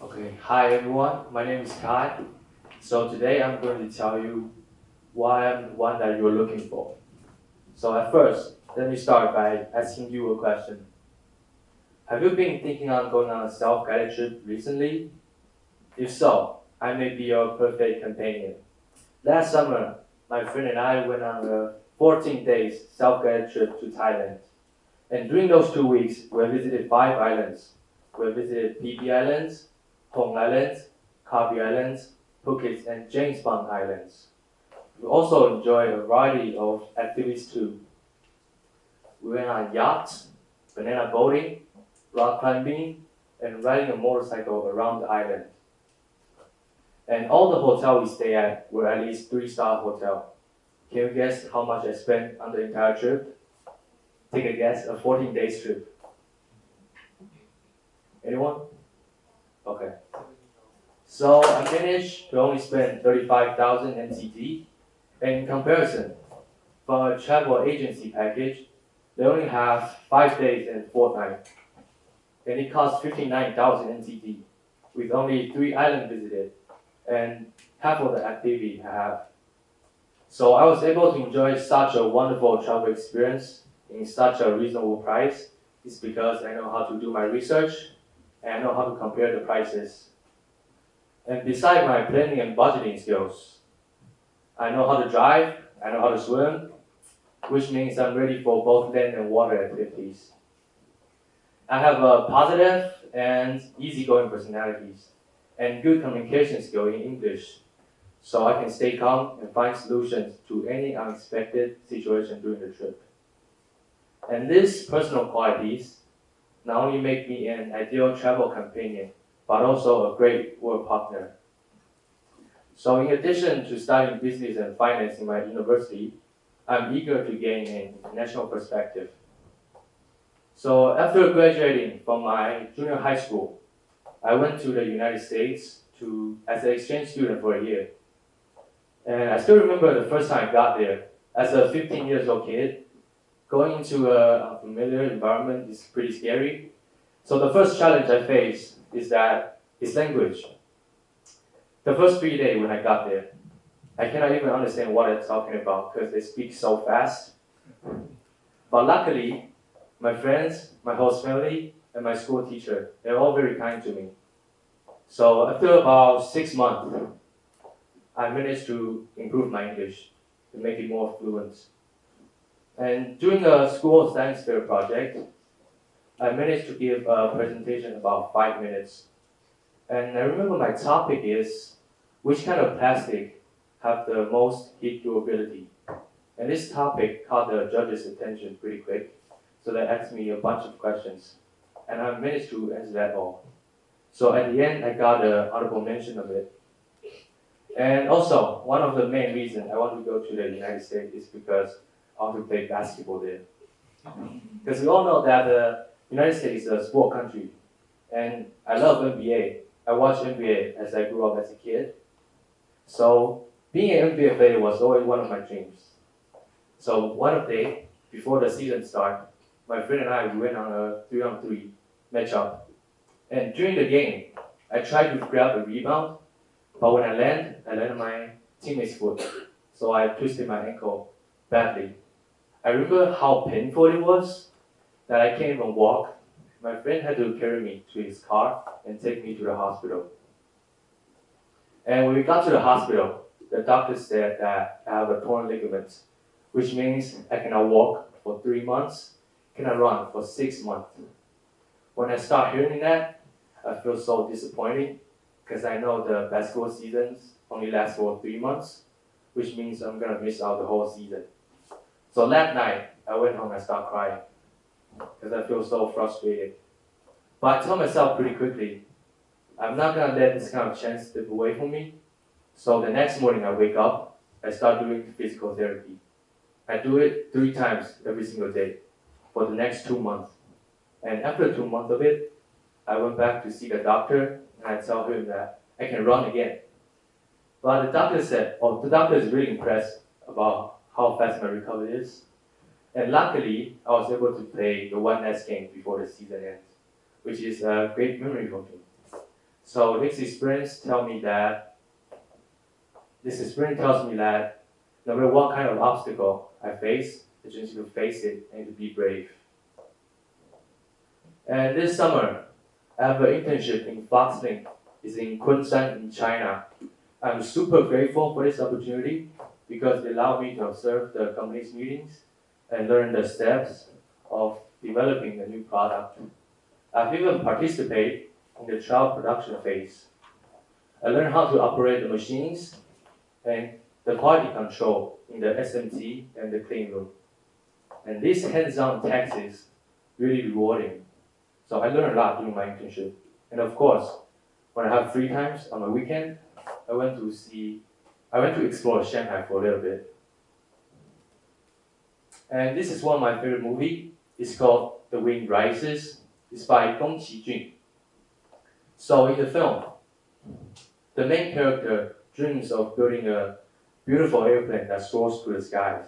Okay, hi everyone, my name is Kai. So today I'm going to tell you why I'm the one that you're looking for. So at first, let me start by asking you a question. Have you been thinking on going on a self-guided trip recently? If so, I may be your perfect companion. Last summer, my friend and I went on a 14 days self-guided trip to Thailand. And during those 2 weeks, we visited 5 islands. We visited Phi Islands, Hong Islands, Krabi Islands, Phuket, and James Bond Islands. We also enjoyed a variety of activities too. We went on yachts, banana boating, rock climbing, and riding a motorcycle around the island. And all the hotels we stayed at were at least 3-star hotel. Can you guess how much I spent on the entire trip? Take a guess, a 14-day trip. Anyone? Okay. So I managed to only spend 35,000 NTD. And in comparison, from a travel agency package, they only have 5 days and 4 nights. And it costs 59,000 NTD, with only 3 islands visited and half of the activity I have. So I was able to enjoy such a wonderful travel experience in such a reasonable price. It's because I know how to do my research and I know how to compare the prices. And besides my planning and budgeting skills, I know how to drive, I know how to swim, which means I'm ready for both land and water activities. I have a positive and easygoing personalities and good communication skill in English, so I can stay calm and find solutions to any unexpected situation during the trip. And these personal qualities not only make me an ideal travel companion, but also a great work partner. So in addition to studying business and finance in my university, I'm eager to gain an international perspective. So after graduating from my junior high school, I went to the United States as an exchange student for a year. And I still remember the first time I got there. As a 15 years old kid, going into an unfamiliar environment is pretty scary. So the first challenge I faced is language. The first 3 days when I got there, I cannot even understand what they're talking about because they speak so fast. But luckily, my friends, my host family, and my school teacher, they're all very kind to me. So after about 6 months, I managed to improve my English to make it more fluent. And during a school science fair project, I managed to give a presentation about 5 minutes. And I remember my topic is, which kind of plastic have the most heat durability? And this topic caught the judges' attention pretty quick, so they asked me a bunch of questions. And I managed to answer that all. So at the end, I got an honorable mention of it. And also, one of the main reasons I want to go to the United States is because I want to play basketball there. Because we all know that the United States is a sport country, and I love NBA. I watched NBA as I grew up as a kid. So being an NBA player was always one of my dreams. So one day, before the season started, my friend and I, we went on a 3-on-3 matchup. And during the game, I tried to grab a rebound, but when I landed on my teammate's foot. So I twisted my ankle badly. I remember how painful it was that I can't even walk. My friend had to carry me to his car and take me to the hospital. And when we got to the hospital, the doctor said that I have a torn ligament, which means I cannot walk for 3 months, cannot run for 6 months. When I start hearing that, I feel so disappointed because I know the basketball seasons only last for 3 months, which means I'm gonna miss out the whole season. So that night, I went home and started crying because I feel so frustrated. But I told myself pretty quickly, I'm not gonna let this kind of chance slip away from me. So the next morning I wake up, I start doing physical therapy. I do it 3 times every single day for the next 2 months. And after 2 months of it, I went back to see the doctor and I tell him that I can run again. But the doctor said, the doctor is really impressed about how fast my recovery is. And luckily, I was able to play the one last game before the season ends, which is a great memory for me. So this experience tells me that no matter what kind of obstacle I face, I just need to face it and to be brave. And this summer, I have an internship in Foxlink. It's in Kunshan in China. I'm super grateful for this opportunity because it allowed me to observe the company's meetings and learn the steps of developing a new product. I've even participated in the trial production phase. I learned how to operate the machines and the quality control in the SMT and the clean room. And this hands-on task is really rewarding. So I learned a lot during my internship. And of course, when I have free times on my weekend, I went to explore Shanghai for a little bit. And this is one of my favorite movies. It's called The Wind Rises. It's by Gong Qijun. So in the film, the main character dreams of building a beautiful airplane that soars through the skies.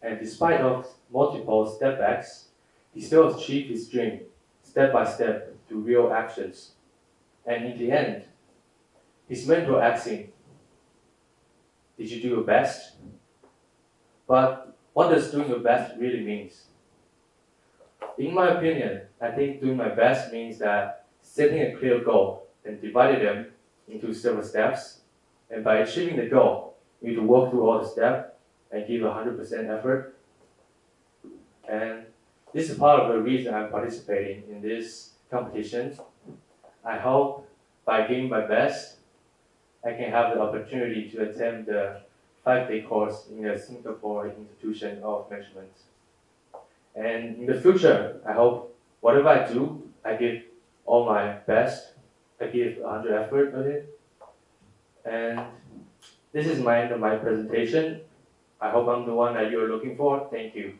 And despite of multiple setbacks, he still achieved his dream step by step through real actions. And in the end, his mentor asked him, "Did you do your best?" But what does doing your best really mean? In my opinion, I think doing my best means that setting a clear goal and dividing them into several steps. And by achieving the goal, you need to work through all the steps and give 100% effort. And this is part of the reason I'm participating in this competition. I hope by giving my best, I can have the opportunity to attend the 5-day course in the Singapore Institution of Management. And in the future, I hope whatever I do, I give all my best. I give 100 effort on it. And this is my end of my presentation. I hope I'm the one that you're looking for. Thank you.